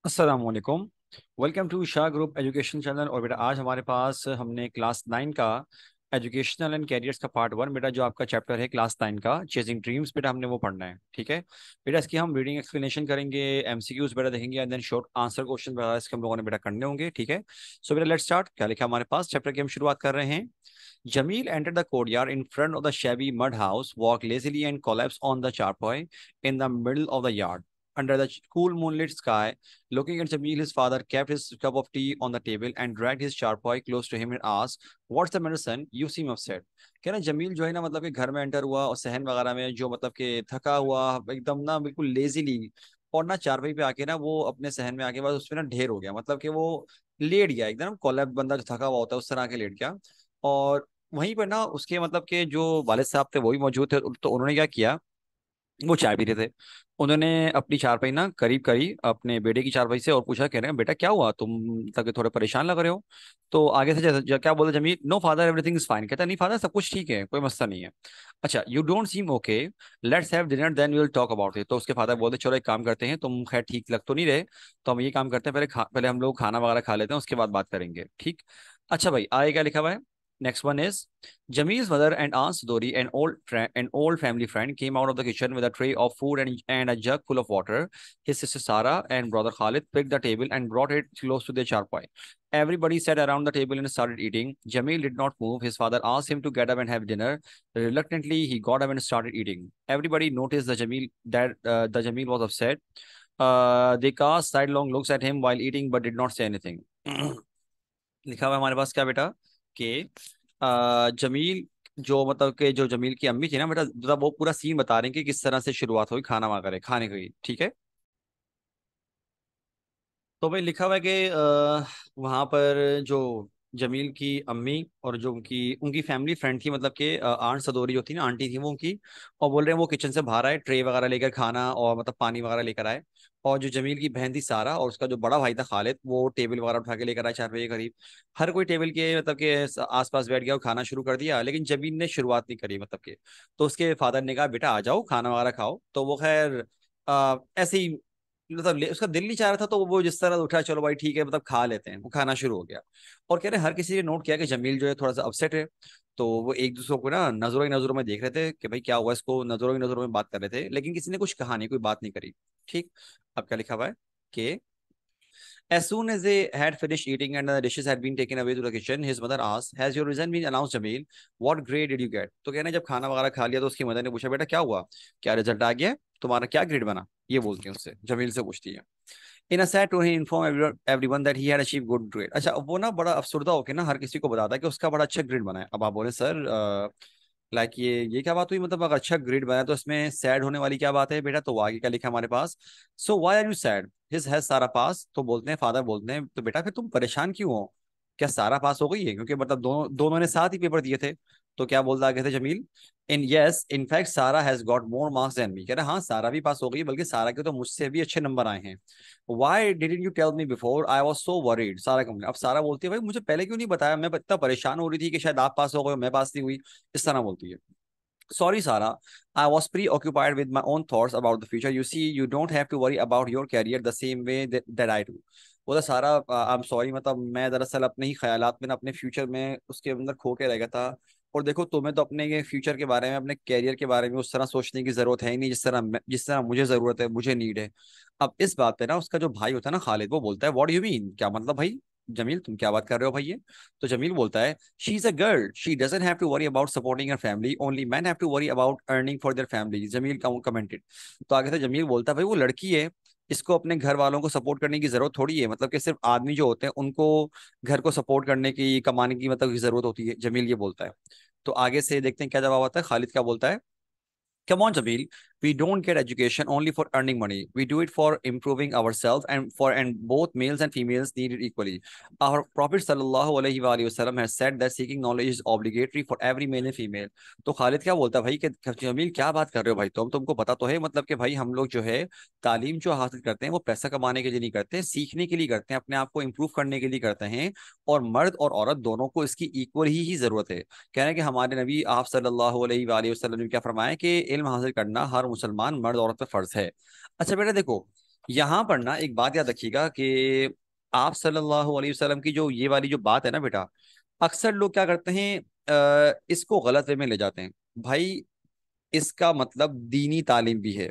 अस्सलाम वालेकुम। Welcome to Shah group education channel. और बेटा आज हमारे पास हमने क्लास 9 का एजुकेशनल एंड कैरियर्स का पार्ट 1 बेटा जो आपका चैप्टर है क्लास 9 का चेजिंग ड्रीम्स बेटा हमने वो पढ़ना है। ठीक है बेटा, इसकी हम रीडिंग एक्सप्लेनेशन करेंगे, एमसीक्यूज बेटा देखेंगे and then short answer question बेटा इसके हम लोगों ने बेटा करने होंगे। ठीक है, सो बेटा लेट्स स्टार्ट। क्या लिखा हमारे पास चैप्टर की हम शुरुआत कर रहे हैं। Jamil entered the courtyard in front of the shabby mud house, walked lazily and collapsed on the charpoy in the middle of the yard. Under the cool moonlit sky, looking at Jamil, his father kept his cup of tea on the table and dragged his charpoy close to him and asked, "What's the matter, son? You seem upset." कह रहे जमील जो है ना, मतलब कि घर में enter हुआ और सहन वगैरह में जो मतलब कि थका हुआ एकदम ना बिल्कुल लेजीली, और ना चारपाई पे आके ना वो अपने सहन में आके बस उसमें ना ढेर हो गया, मतलब कि वो लेट गया एकदम कोलैप्स, बंदा जो थका हुआ होता है उस तरह के लेट गया। और वहीं पर ना उसके मतलब के जो वालिद साहब थे वो भी मौजूद थे, तो उन्होंने क्या किया, वो चाय पी रहे थे। उन्होंने अपनी चारपाई ना करीब करी अपने बेटे की चारपाई से और पूछा, कह रहे हैं बेटा क्या हुआ, तुम तक थोड़े परेशान लग रहे हो। तो आगे से क्या बोले Jameel, no father everything is fine. कहता नहीं फादर सब कुछ ठीक है, कोई मसला नहीं है। अच्छा, you don't seem okay, let's have dinner then we will talk about it. तो उसके फादर बोलते चलो एक काम करते हैं, तुम खैर ठीक लग तो नहीं रहे, तो हम ये काम करते हैं पहले हम लोग खाना वगैरह खा लेते हैं, उसके बाद बात करेंगे। ठीक। अच्छा भाई आगे क्या लिखा हुआ है। Next one is Jamil's mother and Aunt Dori, an old family friend, came out of the kitchen with a tray of food and a jug full of water. His sister Sarah and brother Khalid picked the table and brought it close to their charpoy. Everybody sat around the table and started eating. Jamil did not move. His father asked him to get up and have dinner. Reluctantly, he got up and started eating. Everybody noticed the Jamil was upset. They cast sidelong looks at him while eating, but did not say anything. लिखा हुआ है हमारे पास क्या बेटा कि जमील जो मतलब कि जो जमील की अम्मी थी ना बेटा, मतलब वो पूरा सीन बता रहे हैं कि किस तरह से शुरुआत हुई खाना वगैरह खाने की। ठीक है, तो भाई लिखा हुआ है कि वहां पर जो जमील की अम्मी और जो उनकी उनकी फैमिली फ्रेंड थी, मतलब कि आंट सदोरी जो थी ना, आंटी थी वो उनकी, और बोल रहे हैं वो किचन से बाहर आए ट्रे वगैरह लेकर खाना और मतलब पानी वगैरह लेकर आए। और जो जमील की बहन थी सारा और उसका जो बड़ा भाई था खालिद, वो टेबल वगैरह उठा के लेकर आए 4 बजे के करीब। हर कोई टेबल के मतलब के आसपास बैठ गया और खाना शुरू कर दिया, लेकिन जमील ने शुरुआत नहीं करी मतलब के। तो उसके फादर ने कहा बेटा आ जाओ खाना वगैरह खाओ, तो वो खैर ऐसे ही मतलब उसका दिल नहीं चाह रहा था, तो वो जिस तरह उठा चलो भाई ठीक है मतलब खा लेते हैं, वो खाना शुरू हो गया। और कह रहे हर किसी ने नोट किया कि जमील जो है थोड़ा सा अपसेट है। तो वो एक दूसरे को ना नजरों ही नजरों में देख रहे थे कि भाई क्या हुआ, इसको नजरों ही नजरों में बात कर रहे थे, लेकिन किसी ने कुछ कहा नहीं, कोई बात नहीं करी। ठीक। अब क्या लिखा हुआ है कि as soon as they had finished eating and the dishes had been taken away to the kitchen, his mother asked, "Has your result been announced, Jamil? What grade did you get?" तो कहना जब खाना वगैरह खा लिया तो उसकी mother ने पूछा बेटा क्या हुआ, क्या रिजल्ट आ गया, तुम्हारा क्या ग्रेड बना, ये बोलती है उससे, जमील से पूछती है। In a sad to he inform everyone that he had achieve good grade. अच्छा, वो ना बड़ा अफसरदा होकर ना हर किसी को बताता है कि उसका बड़ा अच्छा ग्रेड बना है। अब आप बोले सर लाइक ये क्या बात हुई, मतलब अगर अच्छा ग्रेड बना है तो इसमें सैड होने वाली क्या बात है बेटा। तो वो आगे क्या लिखा हमारे पास, so why are you sad, his has Sara pass. तो बोलते हैं फादर बोलते हैं तो बेटा फिर तुम परेशान क्यों हो, क्या सारा पास हो गई है, क्योंकि मतलब दोनों दोनों ने साथ ही पेपर दिए थे। तो क्या बोलता आगे थे Jameel, in yes in fact सारा has got more marks than me. कह रहे हाँ सारा भी पास हो गई, बल्कि सारा के तो मुझसे भी अच्छे नंबर आए हैं। Why didn't you tell me before, I was so worried. Sara complain, अब सारा बोलती है भाई मुझे पहले क्यों नहीं बताया, मैं इतना परेशान हो रही थी कि शायद आप पास हो गए मैं पास नहीं हुई, इस तरह बोलती है। Sorry, Sarah. I was preoccupied with my own thoughts about the future. You see, you don't have to worry about your career the same way that I do. बोला सारा आई एम सॉरी, मतलब मैं दरअसल अपने ही ख्यालात में ना अपने फ्यूचर में उसके अंदर खो के रह गया था। और देखो तुम्हें तो अपने ये फ्यूचर के बारे में अपने कैरियर के बारे में उस तरह सोचने की जरूरत है ही नहीं जिस तरह मुझे जरूरत है, मुझे नीड है। अब इस बात पे ना उसका जो भाई होता है ना खालिद, वो बोलता है व्हाट यू मीन, क्या मतलब भाई जमील तुम क्या बात कर रहे हो भाई ये। तो जमील बोलता है she is a girl, she doesn't have to worry about supporting her family, only man have to worry about earning for their family, Jameel commented. तो आगे से जमील बोलता है भाई वो लड़की है, इसको अपने घर वालों को सपोर्ट करने की जरूरत थोड़ी है, मतलब कि सिर्फ आदमी जो होते हैं उनको घर को सपोर्ट करने की कमाने की मतलब की जरूरत होती है, जमील ये बोलता है। तो आगे से देखते हैं क्या जवाब आता है। खालिद क्या बोलता है, come on, Jamil. We don't get education only for earning money. We do it for improving ourselves and both males and females need it equally. Our Prophet sallallahu alaihi wasallam has said that seeking knowledge is obligatory for every male and female. तो खालिद क्या बोलता है भाई कि जमील क्या बात कर रहे हो भाई, तुमको पता तो है मतलब कि भाई हम लोग जो है तालीम जो हासिल करते हैं वो पैसा कमाने के लिए नहीं करते हैं, सीखने के लिए करते हैं, अपने आप को इम्प्रूव करने के लिए करते हैं। और मर्द और औरत दोनों को इसकी इक्वल ही जरूरत है। कह रहे हैं कि हमारे नबी आप सल्लल्लाहु अलैहि वसल्लम ने क्या फरमाया कि इल्म हासिल करना हर मुसलमान मर्द औरत पर फर्ज है। अच्छा बेटा देखो, यहाँ पर ना एक बात याद रखिएगा कि आप सल्लल्लाहु अलैहि वसल्लम की जो ये वाली जो बात है ना बेटा, अक्सर लोग क्या करते हैं, इसको गलत वे में ले जाते हैं। भाई इसका मतलब दीनी तालीम भी है,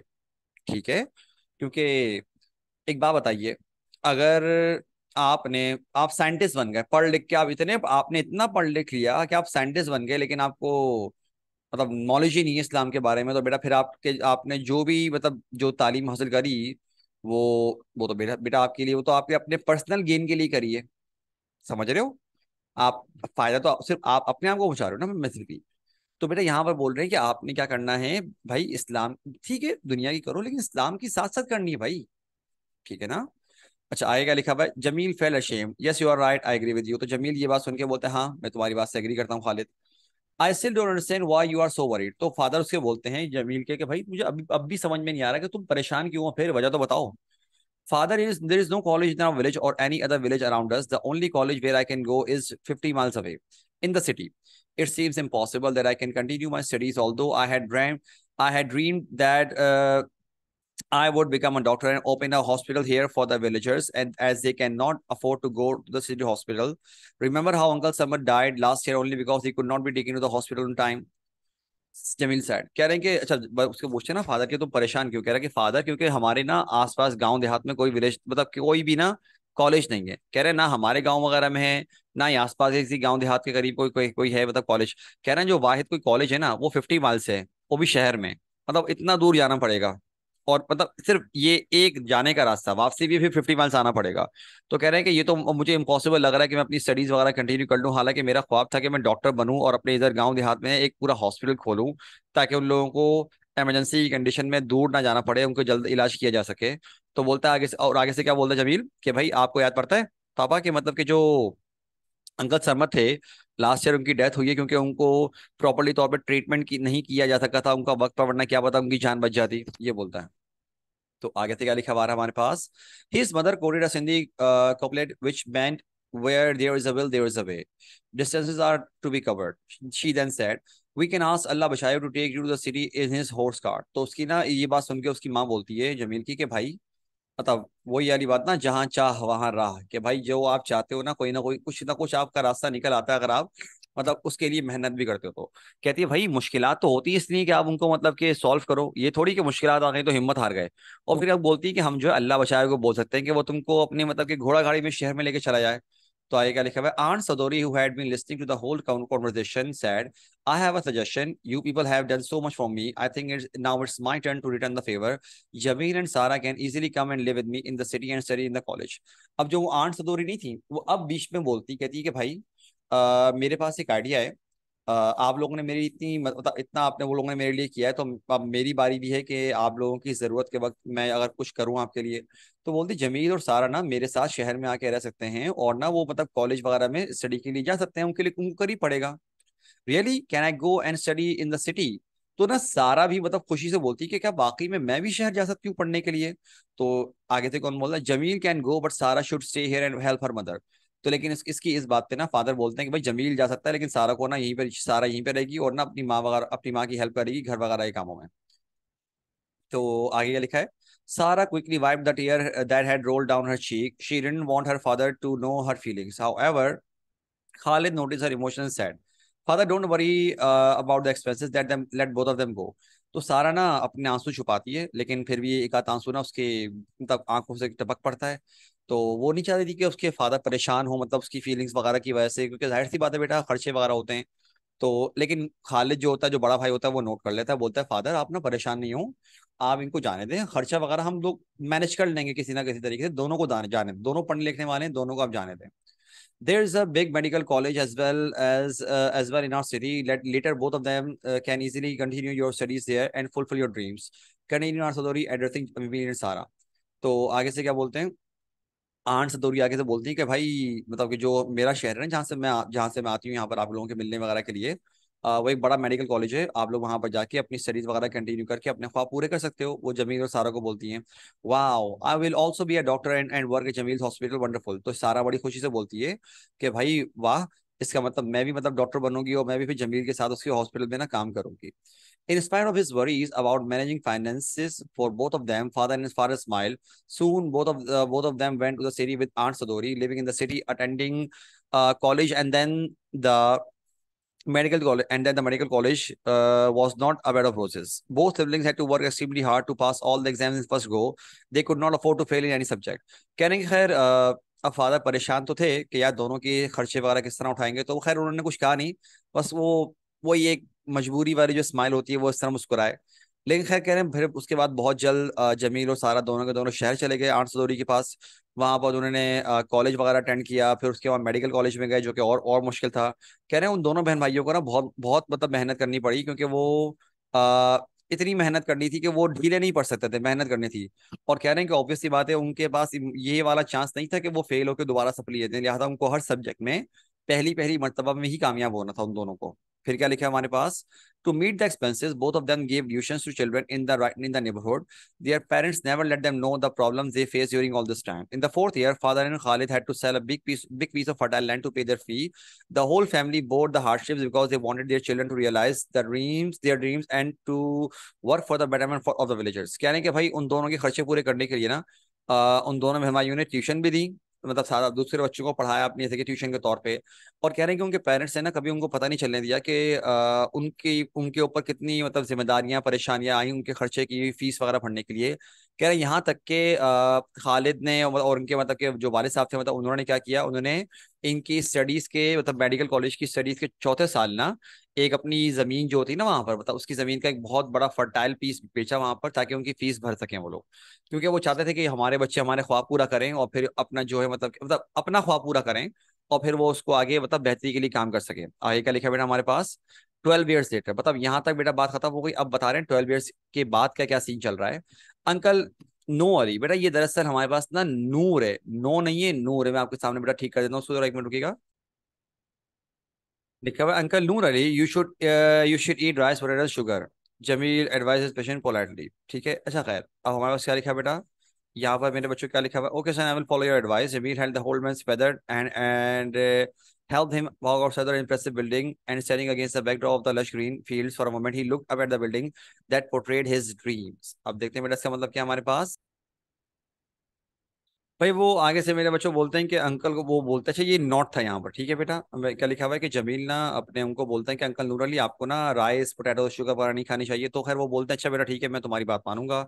ठीक है। क्योंकि एक बात बताइए, अगर आप साइंटिस्ट बन गए पढ़ लिख के, आप इतने आपने इतना पढ़ लिख लिया कि आप साइंटिस्ट बन गए, लेकिन आपको मतलब नॉलेज ही नहीं है इस्लाम के बारे में, तो बेटा फिर आपके आपने जो भी मतलब जो तालीम हासिल करी, वो वो तो बेटा बेटा आपके लिए, वो तो आपके अपने पर्सनल गेन के लिए करी है। समझ रहे हो आप? फायदा तो सिर्फ आप अपने आप को पहुंचा रहे हो ना बेसिकली। तो बेटा यहाँ पर बोल रहे हैं कि आपने क्या करना है भाई, इस्लाम ठीक है दुनिया की करो, लेकिन इस्लाम की साथ साथ करनी है भाई, ठीक है ना। अच्छा आएगा लिखा हुआ है, Jameel felt ashamed, yes you are right I agree with you. तो जमील ये बात सुन के बोलते हैं हाँ मैं तुम्हारी बात से एग्री करता हूँ Khalid. I still don't understand why you are so worried. तो फादर उसके बोलते हैं जमील के कि भाई मुझे अभी अब भी समझ में नहीं आ रहा कि तुम परेशान क्यों हो, फिर वजह तो बताओ। Father, is there is no college in our village or any other village around us. The only college where I can go is 50 miles away in the city. It seems impossible that I can continue my studies. Although I had dreamed that I would become a doctor and open a hospital here for the villagers. And as they cannot afford to go to the city hospital, remember how Uncle Summer died last year only because he could not be taken to the hospital in time. Jameel said कह रहे हैं कि अच्छा उसको पूछते हैं ना father के तुम परेशान क्यों, कह रहा है कि फादर क्योंकि हमारे ना आसपास गांव देहात में कोई विलेज मतलब कि कोई भी ना कॉलेज नहीं है। कह रहे हैं ना हमारे गांव वगैरह में है, ना ही आसपास किसी गांव देहात के करीब कोई कोई कोई है मतलब कॉलेज। कह रहे हैं जो वाहिद कोई कॉलेज है ना वो 50 माइल से है, वो भी शहर में, मतलब इतना दूर जाना पड़ेगा। और मतलब सिर्फ ये एक जाने का रास्ता, वापसी भी फिर 50 माइल्स आना पड़ेगा। तो कह रहे हैं कि ये तो मुझे इम्पॉसिबल लग रहा है कि मैं अपनी स्टडीज वगैरह कंटिन्यू कर लूँ। हालांकि मेरा ख्वाब था कि मैं डॉक्टर बनूं और अपने इधर गांव देहात में एक पूरा हॉस्पिटल खोलूं, ताकि उन लोगों को इमरजेंसी की कंडीशन में दूर ना जाना पड़े, उनको जल्द इलाज किया जा सके। तो बोलता है आगे से, और आगे से क्या बोलता है जमील कि भाई आपको याद पड़ता है पापा कि मतलब कि जो अंकल शर्मा थे, लास्ट ईयर उनकी डेथ हुई है क्योंकि उनको प्रॉपरली तौर पर ट्रीटमेंट की नहीं किया जा सका था उनका वक्त पर, वरना क्या पता उनकी जान बच जाती, ये बोलता है। तो आगे से क्या लिखा हुआ है हमारे पास, his mother quoted a Sindhi couplet which meant where there is a will there is a way, distances are to be covered. She then said we can ask Allah Bashair to take you to the city in his horse cart. तो उसकी ना ये बात सुन के उसकी माँ बोलती है जमील की कि भाई मतलब वही वाली बात ना, जहां चाह वहां राह, कि भाई जो आप चाहते हो ना कोई कुछ ना कुछ आपका रास्ता निकल आता है, अगर आप मतलब उसके लिए मेहनत भी करते हो तो। कहती है भाई मुश्किलात तो होती है इसलिए कि आप उनको मतलब कि सॉल्व करो, ये थोड़ी कि मुश्किलात आ गई तो हिम्मत हार गए। और फिर अब बोलती है कि हम जो है अल्लाह बचाए को बोल सकते हैं कि वो तुमको अपने मतलब कि घोड़ा गाड़ी में शहर में लेके चला जाए। तो आगे क्या लिखा हुआ है, Aunt Sadori, who had been listening to the whole conversation, said, I have a suggestion. You people have done so much for me. I think it's my turn to return the favor. Jamil and Sara can easily come and live with me in the city and study in the college. अब जो वो aunt सदोरी नहीं थी, वो अब बीच में बोलती कहती है कि भाई मेरे पास एक आइडिया है। आप लोगों ने मेरी इतनी मतलब इतना आपने वो लोगों ने मेरे लिए किया है, तो अब मेरी बारी भी है कि आप लोगों की ज़रूरत के वक्त मैं अगर कुछ करूं आपके लिए। तो बोलती जमील और सारा ना मेरे साथ शहर में आके रह सकते हैं, और ना वो मतलब कॉलेज वगैरह में स्टडी के लिए जा सकते हैं, उनके लिए उनको कर ही पड़ेगा। Really can I go and study in the city. तो ना सारा भी मतलब खुशी से बोलती कि क्या वाकई में मैं भी शहर जा सकती हूँ पढ़ने के लिए। तो आगे से कौन बोल रहा है, जमील कैन गो बट सारा should stay here and help her mother. तो लेकिन इसकी इस बात पे ना फादर बोलते हैं कि भाई जमील जा सकता है, लेकिन सारा को ना यहीं पर, सारा यहीं पे रहेगी और ना अपनी माँ वगैरह अपनी माँ की हेल्प करेगी घर वगैरह के कामों में। तो आगे क्या लिखा है, Sara quickly wipe the tear that had rolled down her cheek, she didn't want her father to know her feelings, however Khalid noticed her emotion and said, Father, don't worry about the expenses. Let both of them go. तो सारा ना अपने आंसू छुपाती है, लेकिन फिर भी एक आध आंसू ना उसके मतलब आंखों से टपक पड़ता है। तो वो नहीं चाहती थी कि उसके फादर परेशान हो मतलब उसकी फीलिंग्स वगैरह की वजह से, क्योंकि जाहिर सी बात है बेटा खर्चे वगैरह होते हैं। तो लेकिन खालिद जो होता है, जो बड़ा भाई होता है, वो नोट कर लेता है, बोलता है फादर आप ना परेशान नहीं हो, आप इनको जाने दें, खर्चा वगैरह हम लोग मैनेज कर लेंगे किसी ना किसी तरीके से, दोनों को जाने दें, दोनों पढ़ने लिखने वाले हैं, दोनों को आप जाने दें। There's a big medical college as well in our city. Later, both of them can easily continue your studies there and fulfill your dreams. Continue our Sadori addressing Bibi and Sara. तो आगे से क्या बोलते हैं, aunt सदोरी आगे से बोलती है कि भाई मतलब कि जो मेरा शहर है ना, जहाँ से मैं आती हूँ यहाँ पर आप लोगों के मिलने वगैरह के लिए, वो एक बड़ा मेडिकल कॉलेज है, आप लोग वहाँ पर जाके अपनी स्टडीज वगैरह कंटिन्यू करके अपने ख्वाब पूरे कर सकते हो। वो जमील और सारा को बोलती हैं, wow I will also be a doctor and work at Jameel hospital, wonderful. तो सारा बड़ी खुशी से बोलती है कि भाई वाह, इसका मतलब मैं भी मतलब डॉक्टर बनूंगी और मैं भी फिर जमील के साथ उसके हॉस्पिटल में ना काम करूंगी। In spite of his worries about managing finances for both of them, father and his father smiled. Soon, both of them went to the city with Aunt Sadori, living in the city, attending college, and then the medical college was not a bed of roses. Both siblings had to work extremely hard to pass all the exams in first go. They could not afford to fail in any subject. कहने की खैर अब father परेशान तो थे कि यार दोनों के खर्चे वगैरह किस तरह उठाएंगे, तो खैर उन्होंने कुछ कहा नहीं। बस वो ये एक मजबूरी वाली जो स्माइल होती है वो इस तरह मुस्कुराए। लेकिन खैर कह रहे हैं फिर उसके बाद बहुत जल्द जमील और सारा दोनों के दोनों शहर चले गए आंट सदोरी के पास। वहां पर उन्होंने कॉलेज वगैरह अटेंड किया, फिर उसके बाद मेडिकल कॉलेज में गए जो कि और मुश्किल था। कह रहे हैं उन दोनों बहन भाइयों को ना बहुत बहुत मतलब मेहनत करनी पड़ी, क्योंकि वो आ, इतनी मेहनत करनी थी कि वो ढीले नहीं पड़ सकते थे, मेहनत करनी थी। और कह रहे हैं कि ऑब्वियस सी बात है उनके पास ये वाला चांस नहीं था कि वो फेल होकर दोबारा सप्ली दें, लिहाजा उनको हर सब्जेक्ट में पहली पहली मर्तबा में ही कामयाब होना था उन दोनों को। फिर क्या लिखा है हमारे पास? To meet the expenses, both of them gave tuitions to children in the neighborhood. Their parents never let them know the problems they faced during all this time. In the fourth year, father and Khalid had to sell a big piece of fertile land to pay their fee. The whole family bore the hardships because they wanted their children to realize their dreams, and to work for the betterment of the villagers. कहने के भाई उन दोनों के खर्चे पूरे करने के लिए ना उन दोनों मेहमानियों ने ट्यूशन भी दी, मतलब सारा दूसरे बच्चों को पढ़ाया अपनी जैसे कि ट्यूशन के तौर पे। और कह रहे हैं कि उनके पेरेंट्स ने ना कभी उनको पता नहीं चलने दिया कि उनकी उनके ऊपर कितनी मतलब जिम्मेदारियां परेशानियां आई उनके खर्चे की फीस वगैरह भरने के लिए। कह रहे हैं यहाँ तक के खालिद ने और उनके मतलब के जो वालिद साहब थे, मतलब उन्होंने क्या किया, उन्होंने इनकी स्टडीज के मतलब मेडिकल कॉलेज की स्टडीज के चौथे साल ना एक अपनी जमीन जो होती ना वहां पर, मतलब उसकी जमीन का एक बहुत बड़ा फर्टाइल पीस बेचा वहां पर, ताकि उनकी फीस भर सकें वो लोग। क्योंकि वो चाहते थे कि हमारे बच्चे हमारे ख्वाब पूरा करें और फिर अपना जो है मतलब अपना ख्वाब पूरा करें, और फिर वो उसको आगे मतलब बेहतरी के लिए काम कर सके। आगे क्या लिखा है बेटा हमारे पास? 12 ईयर्स लेटर, मतलब यहाँ तक बेटा बात खत्म हो गई। अब बता रहे हैं 12 ईयर्स के बाद क्या क्या सीन चल रहा है। अंकल नो अली, बेटा ये दरअसल हमारे पास ना नूर है, नो नहीं है नूर है। मैं आपके सामने बेटा ठीक कर देता हूँ, उसको जरा 1 मिनट रुकिएगा। लिखा हुआ है uncle Noor Ali, you should eat rice वगैरह sugar. Jamil advises patient politely. ठीक है, अच्छा खैर अब हमारे पास क्या लिखा है बेटा? यहाँ पर मेरे बच्चों को क्या लिखा हुआ है? Okay sir, I will follow your advice. Jameel held the old man's feathered and helped him walk outside the impressive building, and standing against the backdrop of the lush green fields for a moment, he looked up at the building that portrayed his dreams. अब देखते हैं बेटा इसका मतलब क्या है हमारे पास। भाई वो आगे से मेरे बच्चों बोलते हैं कि अंकल को वो बोलते हैं, अच्छा ये नोट था यहाँ पर, ठीक है बेटा। क्या लिखा हुआ है कि जमील ना अपने उनको बोलते हैं कि अंकल नूर अली आपको ना राइस पोटैटो शुगर वगैरह नहीं खानी चाहिए। तो खैर वो बोलते हैं अच्छा बेटा ठीक है मैं तुम्हारी बात मानूंगा।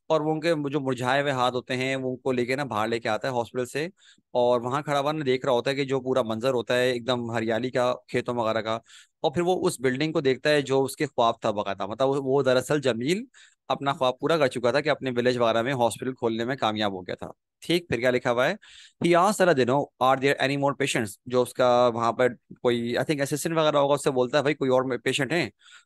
और वो उनके जो मुरझाए हुए हाथ होते हैं वो उनको लेके ना बाहर लेके आता है हॉस्पिटल से। और वहां खड़ा हुआ ना देख रहा होता है कि जो पूरा मंजर होता है एकदम हरियाली का, खेतों वगैरह का। और फिर वो उस बिल्डिंग को देखता है जो उसके ख्वाब था बकाता, मतलब वो दरअसल जमील अपना ख्वाब पूरा कर चुका था कि अपने विलेज वगैरह में हॉस्पिटल खोलने में कामयाब हो गया था। ठीक, फिर क्या लिखा हुआ है? ही आस्क्ड सर दिनो are there any more patients, जो उसका वहां पर कोई आई थिंक असिस्टेंट वगैरह होगा, उससे बोलता है भाई कोई और पेशेंट है?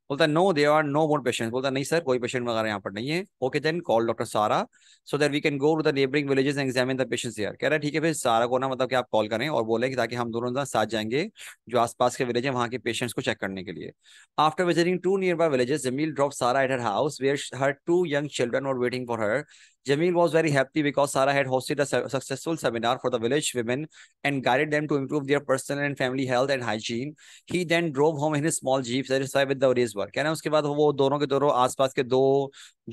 बोलता है no there are no more patients. बोलता है नहीं सर कोई पेशेंट वगैरह यहाँ पर नहीं है। Okay then call doctor Sara so that we can go to the neighbouring villages and examine the patients here. कह रहा है ठीक है फिर सारा को ना मतलब कि आप कॉल करें और बोलें कि ताकि हम दोनों ना साथ जाएंगे जो आसपास के विलेज है वहाँ के पेशेंट्स को चेक करने के लिए। After visiting 2 nearby villages, Jamil dropped Sarah at her house where her 2 young children were waiting for her. Jamil was very happy because Sarah had hosted a successful seminar for the village women and guided them to improve their personal and family health and hygiene. He then drove home in his small jeep, satisfied with the day's work. कहना उसके बाद वो दोनों के दोनों आसपास के दो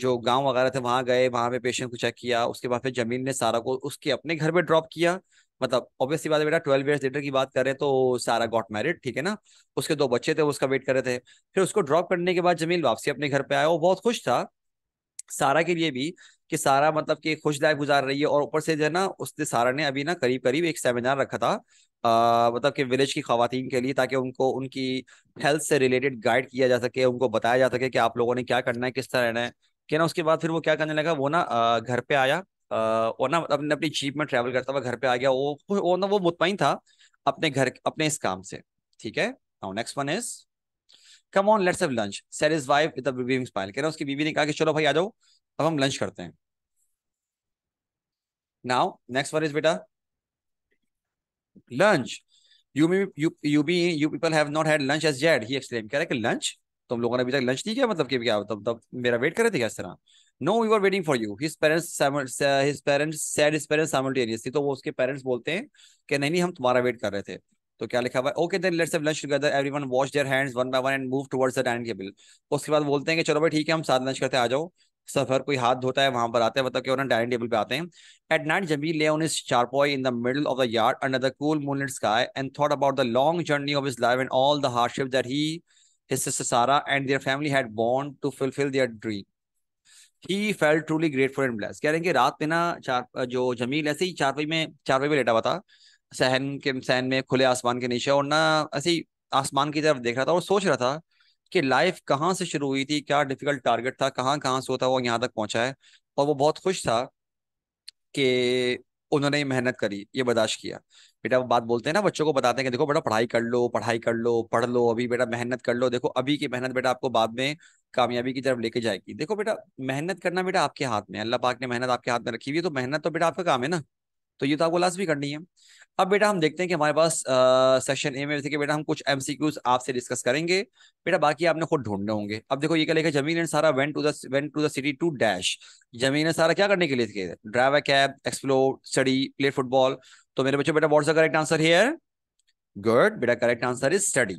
जो गांव वगैरह थे वहां गए, वहां पे पेशेंट को चेक किया। उसके बाद फिर जमील ने सारा को उसके अपने घर पे ड्रॉप किया। मतलब ऑब्वियसली बात है बेटा 12 ईयर्स लेटर की बात कर रहे हैं तो सारा गॉट मैरिड, ठीक है ना। उसके 2 बच्चे थे वो उसका वेट कर रहे थे। फिर उसको ड्रॉप करने के बाद जमील वापसी अपने घर पे आया, वो बहुत खुश था सारा के लिए भी कि सारा मतलब कि खुश लाइफ गुजार रही है। और ऊपर से जो है ना उसने सारा ने अभी ना करीब करीब एक सेमिनार रखा था मतलब कि विलेज की खवातीन के लिए, ताकि उनको उनकी हेल्थ से रिलेटेड गाइड किया जा सके, उनको बताया जा सके कि आप लोगों ने क्या करना है, किस तरह रहना है। कि ना उसके बाद फिर वो क्या करने लगा, वो ना घर पे आया और ना अपने अपनी जीप में ट्रैवल करता हुआ घर पे आ गया। वो ना वो मुतमईन था अपने घर अपने इस काम से। ठीक है, now next one is come on let's have lunch said his wife with a viewing smile. कह रहा उसकी बीवी ने कहा कि चलो भाई आ जाओ अब हम लंच करते हैं। नाउ नेक्स्ट वन इज बेटा lunch. You people have not had lunch as yet, he explain. कह रहा है कि लंच तुम लोगों ने अभी तक लंच नहीं किया, मतलब कि क्या तब मेरा वेट कर रहे थे क्या इस तरह? No we were waiting for you. His parents said his parents simultaneously। तो वो उसके पेरेंट्स बोलते हैं कि नहीं नहीं हम तुम्हारा वेट कर रहे थे। तो क्या लिखा हुआ है, okay then let's have lunch together, everyone wash their hands one by one and move towards the dining table. उसके बाद बोलते हैं कि चलो भाई ठीक है हम साथ लंच करते हैं, आ जाओ। सब हर कोई हाथ धोता है, वहां पर आते हैं, मतलब कि उन्होंने डाइनिंग टेबल पे आते हैं। At night Jameel lay on his charpoy in the middle of the yard under the cool moonlit sky and thought about the long journey of his life and all the hardships that he, his sister Sarah and their family had borne to fulfill their dream. He felt truly grateful and blessed। कह रहे हैं कि रात में ना चार जो जमील ऐसे ही चारपाई में लेटा हुआ था, सहन में खुले आसमान के नीचे, और ना ऐसे ही आसमान की तरफ देख रहा था और सोच रहा था कि लाइफ कहाँ से शुरू हुई थी, क्या डिफिकल्ट टारगेट था, कहाँ कहाँ से होता वो यहाँ तक पहुंचा है। और वो बहुत खुश था कि उन्होंने ये मेहनत करी, ये बर्दाश्त किया। बेटा वो बात बोलते हैं ना, बच्चों को बताते हैं कि देखो बेटा पढ़ाई कर लो, पढ़ाई कर लो, पढ़ लो, अभी बेटा मेहनत कर लो, देखो अभी की मेहनत बेटा आपको बाद में कामयाबी की तरफ लेके जाएगी। देखो बेटा मेहनत करना बेटा आपके हाथ में है, अल्लाह पाक ने मेहनत आपके हाथ में रखी हुई है, तो मेहनत तो बेटा आपका काम है ना, तो ये तो आपको लास्ट भी करनी है। अब बेटा हम देखते हैं कि हमारे पास सेक्शन ए में जैसे कि बेटा हम कुछ एमसीक्यूज आपसे डिस्कस करेंगे, बेटा बाकी आपने खुद ढूंढने होंगे। अब देखो ये क्या लिखा है, Jameel and Sara went to the city to dash. Jameel and Sara क्या करने के लिए थे, drive a cab, explore, study, play football. तो मेरे बच्चों बेटा what's the correct answer here, good बेटा, करेक्ट आंसर इज स्टडी।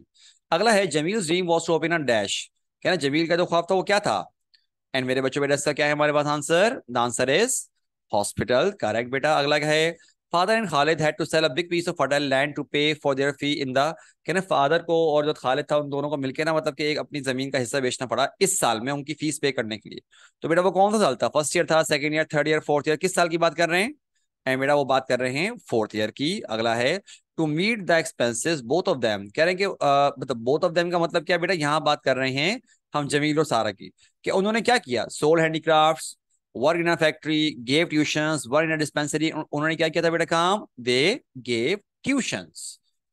अगला है Jameel dream was to open a dash. क्या ना जमील का जो ख्वाब था वो क्या था, एंड मेरे बच्चों बेटा इसका क्या है हमारे पास answer, the answer is hospital, correct बेटा। अगला क्या है, father and Khalid had to sell a big piece of fertile land to pay for their fee in the. कहना फादर को और जो खालिद था उन दोनों को मिलकर ना मतलब कि एक अपनी जमीन का हिस्सा बेचना पड़ा इस साल में उनकी फीस पे करने के लिए। तो बेटा वो कौन सा साल था, फर्स्ट ईयर था, second year, third year, fourth year, किस साल की बात कर रहे हैं, एंड बेटा वो बात कर रहे हैं फोर्थ ईयर की। अगला है to meet the expenses both of them. कह रहे हैं कि मतलब बोथ ऑफ देम का मतलब क्या बेटा, यहाँ बात कर रहे हैं हम जमील और सारा की, कि उन्होंने क्या किया, sold handicrafts, work in a factory, gave tuitions, work in a dispensary. उन्होंने क्या किया था बेटा काम, दे गेव ट्यूशंस।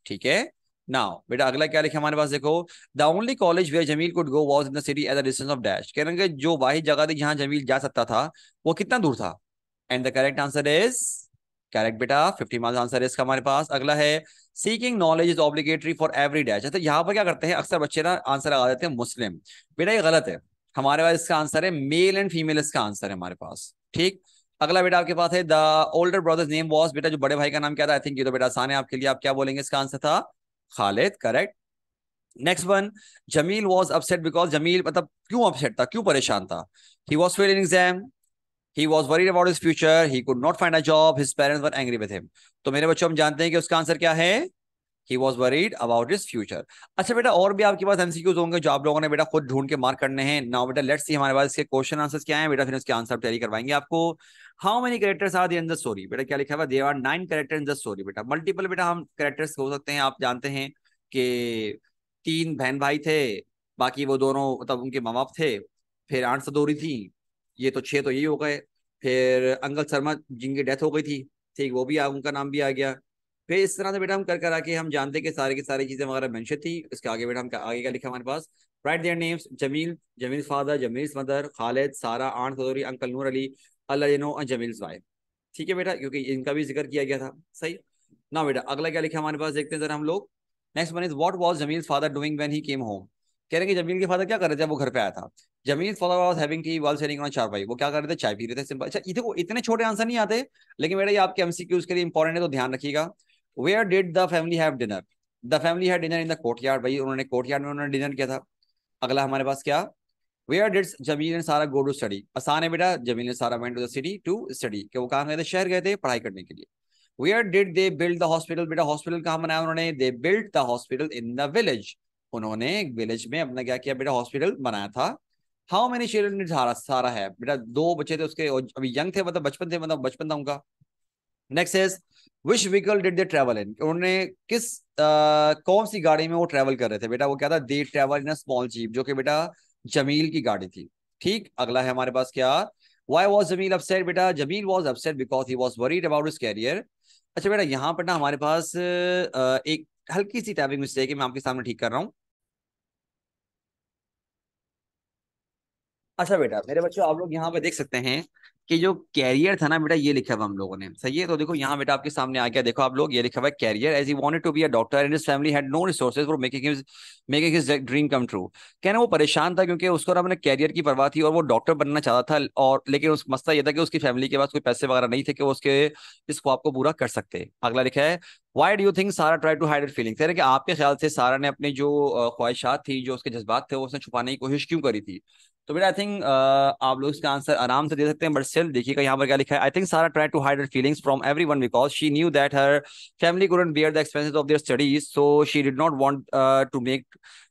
ठीक है। नाउ बेटा अगला क्या लिखा हमारे पास, देखो the only college where Jameel could go was in the city at the distance of dash. कह रहे हैं कि जो वाहिद जगह थी जहां जमील जा सकता था वो कितना दूर था, and the correct answer is, correct बेटा 50 मार्क्स आंसर है इसका हमारे पास। अगला है seeking knowledge is obligatory for every dash. अच्छा यहाँ पर क्या करते हैं अक्सर बच्चे ना आंसर लगा देते हैं मुस्लिम, बेटा ये गलत है। हमारे पास इसका आंसर है मेल एंड फीमेल, इसका आंसर है हमारे पास। ठीक। अगला बेटा आपके पास है the older brother's name was, बेटा जो बड़े भाई का नाम क्या था, आई थिंक ये तो बेटा आसान है आपके लिए, आप क्या बोलेंगे, इसका आंसर था Khalid, correct. Next one, Jameel was upset because, Jameel मतलब क्यों अपसेट था, क्यों परेशान था, he was fail in exam, he was worried about his future, he could not find a job, his parents were angry with him। तो मेरे बच्चों हम जानते हैं कि उसका आंसर क्या है, he was worried about his future। अच्छा बेटा और भी आपके पास एमसीक्यूज होंगे जो आप लोगों ने बेटा खुद ढूंढ के मार्क करने हैं। नाउ बेटा लेट्स सी हमारे पास इसके क्वेश्चन आंसर्स क्या हैं बेटा, फिर उसके आंसर तैयारी करवाएंगे आपको। How many characters are there in the story, बेटा क्या लिखा हुआ, there are 9 character in the story. बेटा मल्टीपल बेटा हम कैरेक्टर्स हो सकते हैं, आप जानते हैं कि 3 बहन भाई थे, बाकी वो दोनों मतलब उनके माँ बाप थे, फिर आंट सदोरी थी, ये तो 6 तो यही हो गए, फिर अंकल शर्मा जिनकी डेथ हो गई थी, ठीक वो भी उनका नाम भी आ गया। फिर इस तरह से बेटा हम कर कर आके हम जानते हैं कि सारी की सारी चीजें वगैरह मेंशन थी। इसके आगे बेटा हम आगे क्या लिखा हमारे पास, write their names, Jamil, Jamil father, Jamil mother, Khalid, Sara, aunt Sadori, uncle Noor Ali, Allah और जमील वाइफ। ठीक है बेटा क्योंकि इनका भी जिक्र किया गया था। सही। ना बेटा अगला क्या लिखा हमारे पास, देखते हैं जरा हम लोग। Next one is what was Jameel father doing when he came home. कह रहे हैं कि जमील के फादर क्या कर रहे थे जब वो घर पे आया था। Jameel father was having tea while sitting on charpai, वो क्या कर रहे थे, चाय पी रहे थे, सिंपल। अच्छा ये देखो इतने छोटे आंसर नहीं आते, लेकिन बेटा ये आपके एमसीक्यूज के लिए इंपॉर्टेंट है तो ध्यान रखिएगा। Where did the family have dinner, the family had dinner in the courtyard, भाई उन्होंने कोर्टयार्ड में उन्होंने डिनर किया था। अगला हमारे पास क्या, वेयर डिड जमील एंड सारा गो टू स्टडी, आसान है बेटा, Jameel and Sara went to the city to study, कि वो कहाँ गए थे, शहर गए थे पढ़ाई करने के लिए। Where did they build the hospital, बेटा हॉस्पिटल कहाँ बनाया उन्होंने, they build the hospital in the village, उन्होंने एक विलेज में अपना क्या किया बेटा, हॉस्पिटल बनाया था। हाउ मेनी चिल्ड्रन सारा, सारा है बेटा 2 बच्चे थे उसके, अभी यंग थे मतलब बचपन थे, मतलब बचपन था उनका। Next is which vehicle did they travel in, उन्होंने किस कौन सी गाड़ी में वो ट्रेवल कर रहे थे, बेटा वो क्या था, they travel in a small jeep, जो कि बेटा जमील की गाड़ी थी। ठीक। अगला है हमारे पास क्या, व्हाई वाज जमील अपसेट, बेटा Jameel was upset because he was worried about his career. अच्छा बेटा यहाँ पर ना हमारे पास एक हल्की सी टाइपिंग मिस्टेक है, मैं आपके सामने ठीक कर रहा हूँ। अच्छा बेटा मेरे बच्चों आप लोग यहाँ पे देख सकते हैं कि जो कैरियर था ना बेटा ये लिखा हुआ हम लोगों ने, सही है। तो देखो यहाँ बेटा आपके सामने आ गया, देखो आप लोग ये लिखा हुआ है career, as he wanted to be a doctor and his family had no resources for making his dream come true. कहना वो परेशान था क्योंकि उसको अपने कैरियर की परवाह थी और वो डॉक्टर बनना चाहता था, और लेकिन उस मसला ये था कि उसकी फैमिली के पास कोई पैसे वगैरह नहीं थे कि वो उसके इस ख्वाब को पूरा कर सकते। अगला लिखा है why do you think Sara try to hide her feelings, कह रहे कि आपके ख्याल से सारा ने अपनी जो ख्वाहिशात थी, जो उसके जज्बात थे, वो उसने छुपाने की कोशिश क्यों करी थी? तो बेटा आई थिंक आप लोग इसका आंसर आराम से दे सकते हैं, बट स्टिल देखिएगा यहाँ पर क्या लिखा है। I think Sara try to hide her feelings from everyone because she knew that her family couldn't bear the expenses of their studies, so she did not want to make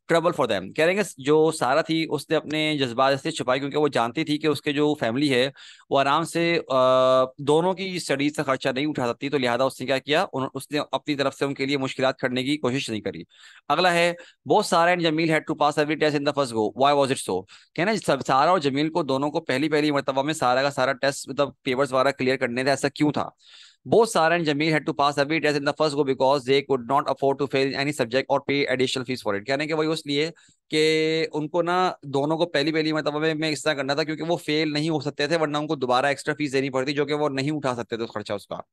trouble for them. कह रहे हैं कि जो सारा थी उसने अपने जज्बात इसलिए छुपाए क्योंकि वो जानती थी कि उसके जो फैमिली है वो आराम से दोनों की स्टडीज का खर्चा नहीं उठा सकती, तो लिहाजा उसने क्या किया, उसने अपनी तरफ से उनके लिए मुश्किलात करने की कोशिश नहीं करी। अगला है, both Sara and Jameel had to pass every test in the first go, why was it so? कहना सारा और जमील को दोनों को पहली पहली मर्तबा में सारा का सारा टेस्ट मतलब पेपर्स वगैरह क्लियर करने थे, ऐसा क्यों था? Both Sarah and Jameel had to pass every test in the first go because they could not afford to fail any subject or pay additional fees for it। कहने के वही उसलिए कि उनको ना दोनों को पहली पहली मतलब में इस तरह करना था क्योंकि वो फेल नहीं हो सकते थे, वरना उनको दोबारा एक्स्ट्रा फीस देनी पड़ती जो कि वो नहीं उठा सकते थे उस खर्चा उसका।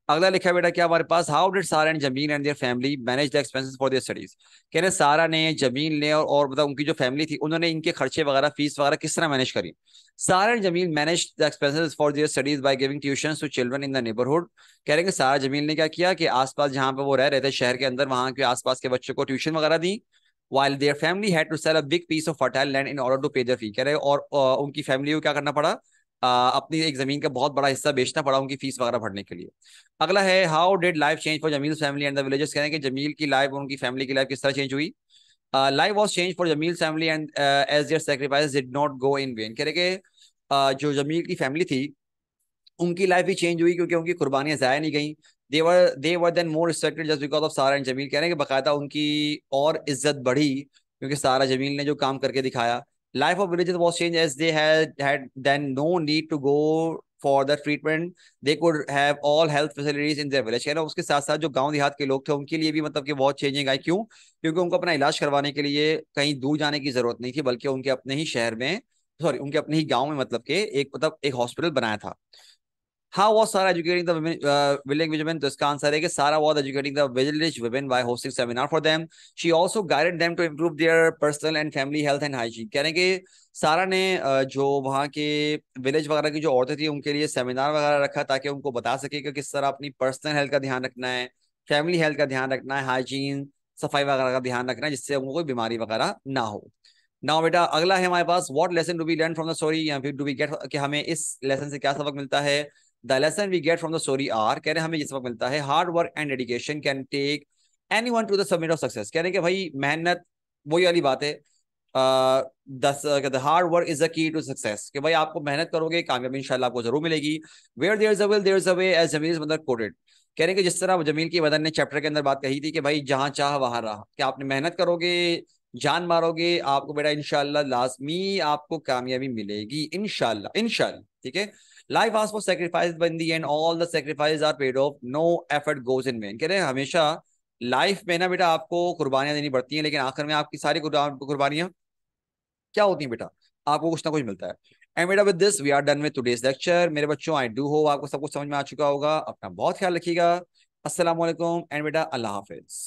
अगला लिखा है बेटा क्या हमारे पास, how did Sara and Jameel and their family manage the expenses for their studies? कह रहे सारा ने, जमील ने और मतलब उनकी जो फैमिली थी उन्होंने इनके खर्चे वगैरह फीस वगैरह किस तरह मैनेज करी? Sara and Jameel manage the expenses for their studies by giving tuitions to children in the neighbourhood. कह रहे हैं कि सारा जमील ने क्या किया कि आसपास जहां पे वो रह रहे थे शहर के अंदर, वहां के आसपास के बच्चों को ट्यूशन वगैरह दी। while their family had to sell a big piece of fertile land in order to pay their fee। कह रहे और उनकी फैमिली को क्या करना पड़ा, अपनी एक जमीन का बहुत बड़ा हिस्सा बेचना पड़ा उनकी फीस वगैरह भरने के लिए। अगला है, how did life change for Jameel family and the villages? कह रहे हैं कि जमील की लाइफ और उनकी फैमिली की लाइफ किस तरह चेंज हुई? Life was change for Jameel family and as their sacrifice did not go in vain. कह रहे कि जो जमील की फैमिली थी उनकी लाइफ भी चेंज हुई क्योंकि उनकी कुर्बानियां जाया नहीं गई। They were then more respected just because of Sara and Jamil. कह रहे हैं कि बाकायदा उनकी और इज्जत बढ़ी क्योंकि सारा जमील ने जो काम करके दिखाया। Life of villages was change as they had then no need to go for the treatment, they could have all health facilities in their village. कह रहे हैं उसके साथ साथ जो गांव देहात के लोग थे उनके लिए भी मतलब कि बहुत चेंजिंग आई। क्यों? क्योंकि उनको अपना इलाज करवाने के लिए कहीं दूर जाने की जरूरत नहीं थी, बल्कि उनके अपने ही शहर में, सॉरी उनके अपने ही गांव में मतलब के एक हॉस्पिटल बनाया था। How was Sarah educating the women, village women? तो इसका आंसर है कि Sarah was educating the village women by hosting seminar for them. She also guided them to improve their personal and family health and hygiene। कह रहे हैं कि सारा ने जो वहाँ के विलेज वगैरह की जो औरतें थी उनके लिए सेमिनार वगैरह रखा ताकि उनको बता सके कि किस तरह अपनी पर्सनल हेल्थ का ध्यान रखना है, फैमिली हेल्थ का ध्यान रखना है, हाइजीन सफाई वगैरह का ध्यान रखना है, जिससे उनको कोई बीमारी वगैरह ना हो। नाउ बेटा अगला है हमारे पास, what lesson do we learn from the story, या फिर डू वी गेट कि हमें इस लेसन से क्या सबक मिलता है? The lesson we get from the story are, कह रहे हैं हमें ये सबक मिलता है, hard work and dedication can take anyone to the summit of success. कह रहे हैं कि भाई मेहनत, वही वाली बात है, the hard work is the key to success, कि भाई आपको मेहनत करोगे कामयाबी इंशाल्लाह आपको जरूर मिलेगी। Where there is a will there is a way, as Jamil mother quoted. कह रहे हैं कि जिस तरह जमील की मदर ने चैप्टर के अंदर बात कही थी कि भाई जहां चाह वहां राह, कि आपने मेहनत करोगे, जान मारोगे, आपको बेटा इंशाल्लाह लाजमी आपको कामयाबी मिलेगी इंशाल्लाह इंशाल्लाह। ठीक है, life asks for sacrifice but in the end all the sacrifice are paid off, no effort goes in vain. कह रहे हैं हमेशा लाइफ में ना बेटा आपको कुर्बानियां देनी पड़ती हैं, लेकिन आखिर में आपकी सारी कुर्बानियां क्या होती हैं बेटा, आपको कुछ ना कुछ मिलता है। एंड बेटा with this we are done with today's lecture. मेरे बच्चों आई डू होप आपको सब कुछ समझ में आ चुका होगा। अपना बहुत ख्याल रखिएगा। अस्सलाम वालेकुम एंड बेटा अल्लाह हाफिज।